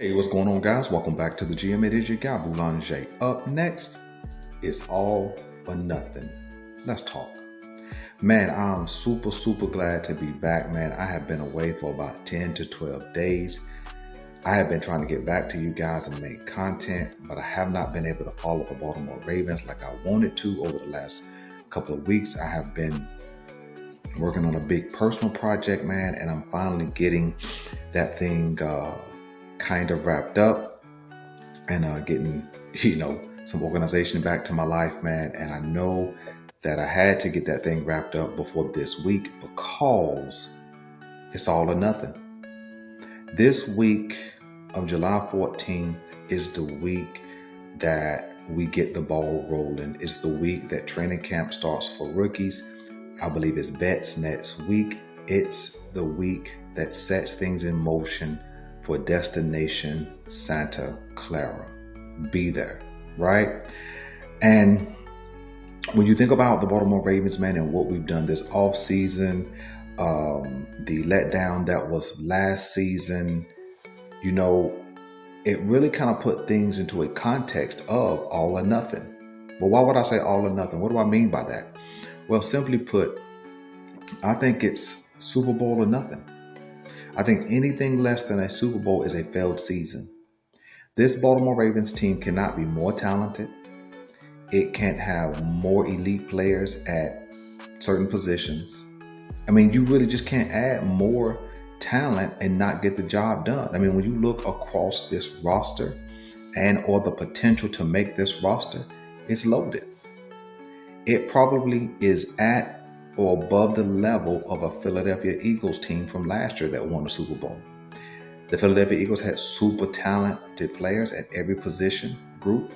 Hey, what's going on, guys? Welcome back to the GM. It is your guy, Boulanger. Up next, it's all or nothing. Let's talk. Man, I'm super glad to be back, man. I have been away for about 10 to 12 days. I have been trying to get back to you guys and make content, but I have not been able to follow the Baltimore Ravens like I wanted to over the last couple of weeks. I have been working on a big personal project, man, and I'm finally getting that thing kind of wrapped up and getting, some organization back to my life, man. And I know that I had to get that thing wrapped up before this week because it's all or nothing. This week of July 14th is the week that we get the ball rolling. It's the week that training camp starts for rookies. I believe it's vets next week. It's the week that sets things in motion for Destination Santa Clara. Be there, right? And when you think about the Baltimore Ravens, man, and what we've done this offseason, the letdown that was last season, it really kind of put things into a context of all or nothing. But why would I say all or nothing? What do I mean by that? Well, simply put, I think it's Super Bowl or nothing. I think anything less than a Super Bowl is a failed season. This Baltimore Ravens team cannot be more talented. It can't have more elite players at certain positions. I mean, you really just can't add more talent and not get the job done. I mean, when you look across this roster or the potential to make this roster, it's loaded. It probably is at or above the level of a Philadelphia Eagles team from last year that won the Super Bowl. The Philadelphia Eagles had super talented players at every position group.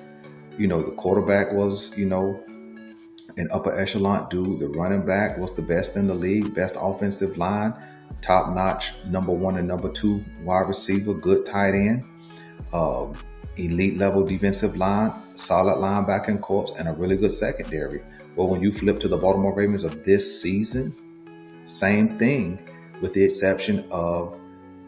The quarterback was, an upper echelon dude. The running back was the best in the league, best offensive line, top-notch number one and number two wide receiver, good tight end, elite level defensive line, solid linebacking corps, and a really good secondary. Well, when you flip to the Baltimore Ravens of this season, same thing, with the exception of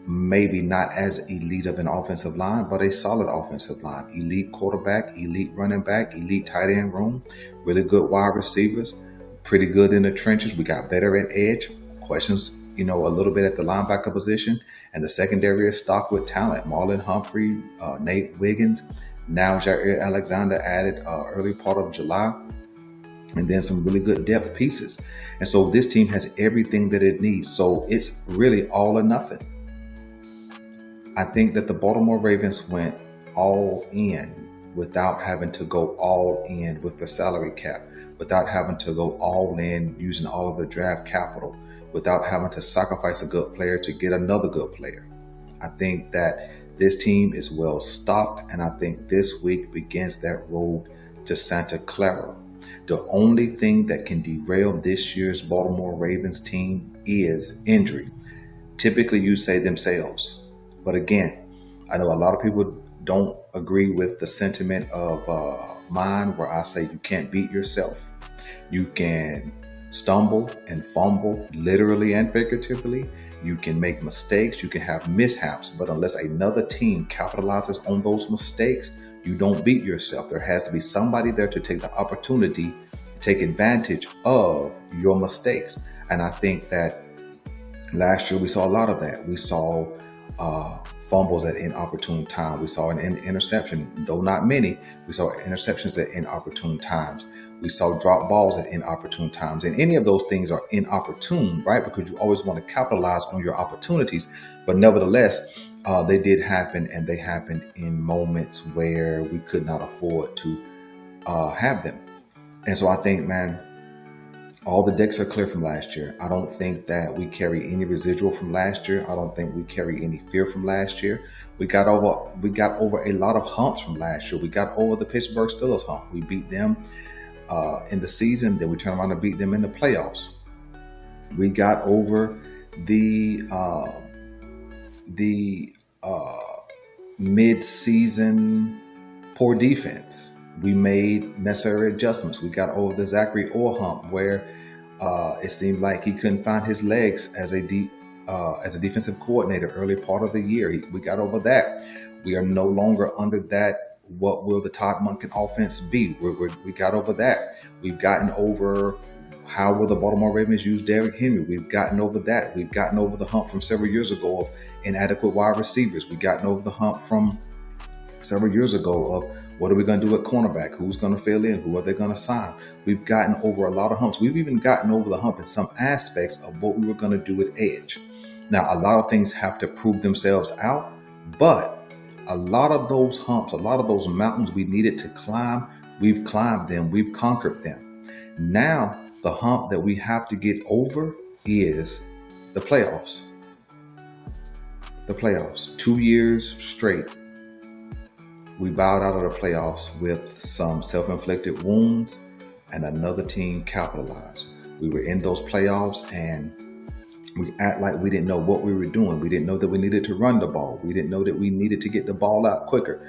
maybe not as elite of an offensive line, but a solid offensive line. Elite quarterback, elite running back, elite tight end room, really good wide receivers, pretty good in the trenches. We got better at edge. Questions, a little bit at the linebacker position. And the secondary is stocked with talent. Marlon Humphrey, Nate Wiggins, now Jair Alexander added early part of July. And then some really good depth pieces. And so this team has everything that it needs. So it's really all or nothing. I think that the Baltimore Ravens went all in without having to go all in with the salary cap, without having to go all in using all of the draft capital, without having to sacrifice a good player to get another good player. I think that this team is well stocked, and I think this week begins that road to Santa Clara. The only thing that can derail this year's Baltimore Ravens team is injury. Typically, you say themselves. But again, I know a lot of people don't agree with the sentiment of mine where I say you can't beat yourself. You can stumble and fumble, literally and figuratively. You can make mistakes. You can have mishaps. But unless another team capitalizes on those mistakes, you don't beat yourself. There has to be somebody there to take the opportunity, take advantage of your mistakes. And I think that last year we saw a lot of that. We saw fumbles at inopportune time. We saw an interception, though not many. We saw interceptions at inopportune times. We saw drop balls at inopportune times. And any of those things are inopportune, right? Because you always want to capitalize on your opportunities. But nevertheless, they did happen, and they happened in moments where we could not afford to have them. And so I think, man, all the decks are clear from last year. I don't think that we carry any residual from last year. I don't think we carry any fear from last year. We got over a lot of humps from last year. We got over the Pittsburgh Steelers hump. We beat them in the season. Then we turned around and beat them in the playoffs. We got over the mid-season poor defense. We made necessary adjustments. We got over the Zachary Orr hump where it seemed like he couldn't find his legs as a defensive coordinator early part of the year. We got over that. We are no longer under that, what will the Todd Monken offense be? We got over that. We've gotten over how will the Baltimore Ravens use Derrick Henry. We've gotten over that. We've gotten over the hump from several years ago of inadequate wide receivers. We've gotten over the hump from several years ago of what are we going to do at cornerback? Who's going to fill in? Who are they going to sign? We've gotten over a lot of humps. We've even gotten over the hump in some aspects of what we were going to do at edge. Now, a lot of things have to prove themselves out, but a lot of those humps, a lot of those mountains we needed to climb, we've climbed them, we've conquered them. Now, the hump that we have to get over is the playoffs. The playoffs. 2 years straight, we bowed out of the playoffs with some self-inflicted wounds, and another team capitalized. We were in those playoffs and we act like we didn't know what we were doing. We didn't know that we needed to run the ball. We didn't know that we needed to get the ball out quicker.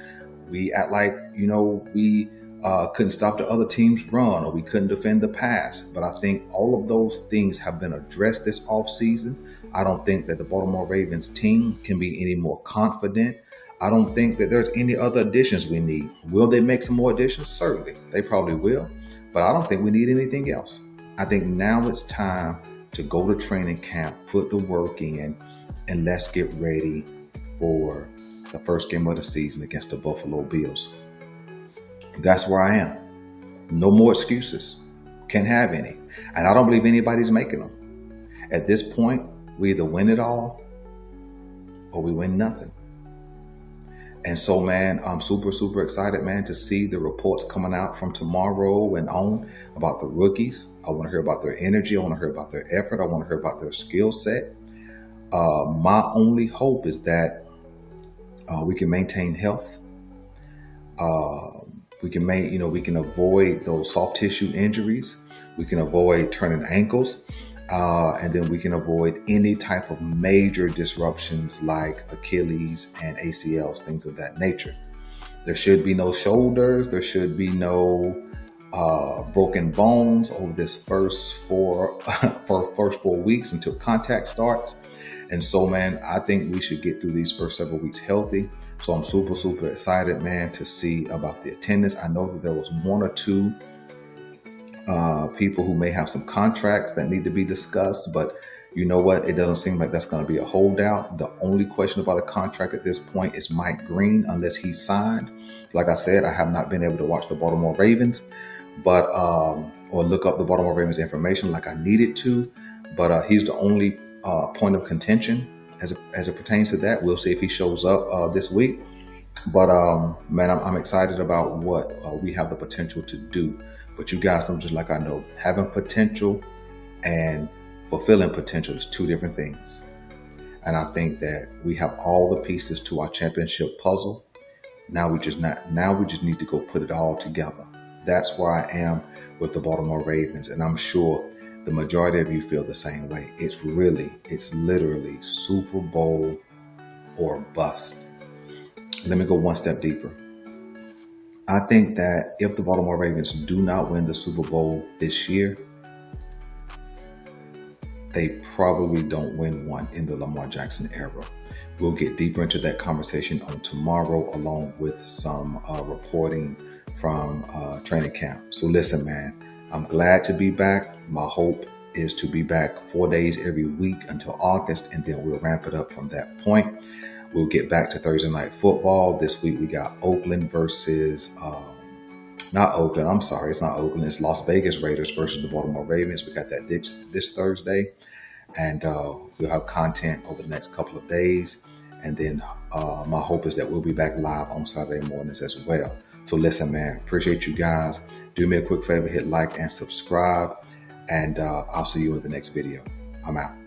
We act like, we couldn't stop the other team's run, or we couldn't defend the pass. But I think all of those things have been addressed this offseason. I don't think that the Baltimore Ravens team can be any more confident. I don't think that there's any other additions we need. Will they make some more additions? Certainly. They probably will. But I don't think we need anything else. I think now it's time to go to training camp, put the work in, and let's get ready for the first game of the season against the Buffalo Bills. That's where I am. No more excuses. Can't have any. And I don't believe anybody's making them. At this point, we either win it all or we win nothing. And so, man, I'm super, super excited, man, to see the reports coming out from tomorrow and on about the rookies. I want to hear about their energy. I want to hear about their effort. I want to hear about their skill set. My only hope is that we can maintain health. We can avoid those soft tissue injuries. We can avoid turning ankles. And then we can avoid any type of major disruptions like Achilles and ACLs, things of that nature. There should be no shoulders. There should be no broken bones over this first 4 weeks until contact starts. And so, man, I think we should get through these first several weeks healthy. So I'm super, super excited, man, to see about the attendance. I know that there was 1 or 2 people who may have some contracts that need to be discussed, but you know what? It doesn't seem like that's going to be a holdout. The only question about a contract at this point is Mike Green, unless he's signed. Like I said, I have not been able to watch the Baltimore Ravens, but or look up the Baltimore Ravens information like I needed to. But he's the only point of contention as it pertains to that. We'll see if he shows up this week. But man, I'm excited about what we have the potential to do. But you guys know, just like I know, having potential and fulfilling potential is 2 different things. And I think that we have all the pieces to our championship puzzle. Now we just need to go put it all together. That's where I am with the Baltimore Ravens, and I'm sure the majority of you feel the same way. It's literally Super Bowl or bust. Let me go one step deeper. I think that if the Baltimore Ravens do not win the Super Bowl this year, they probably don't win one in the Lamar Jackson era. We'll get deeper into that conversation on tomorrow, along with some reporting from training camp. So listen, man, I'm glad to be back. My hope is to be back 4 days every week until August, and then we'll ramp it up from that point. We'll get back to Thursday night football. This week we got Oakland versus, not Oakland, I'm sorry, it's not Oakland. It's Las Vegas Raiders versus the Baltimore Ravens. We got that this Thursday. And we'll have content over the next couple of days. And then my hope is that we'll be back live on Saturday mornings as well. So listen, man, appreciate you guys. Do me a quick favor, hit like and subscribe. And I'll see you in the next video. I'm out.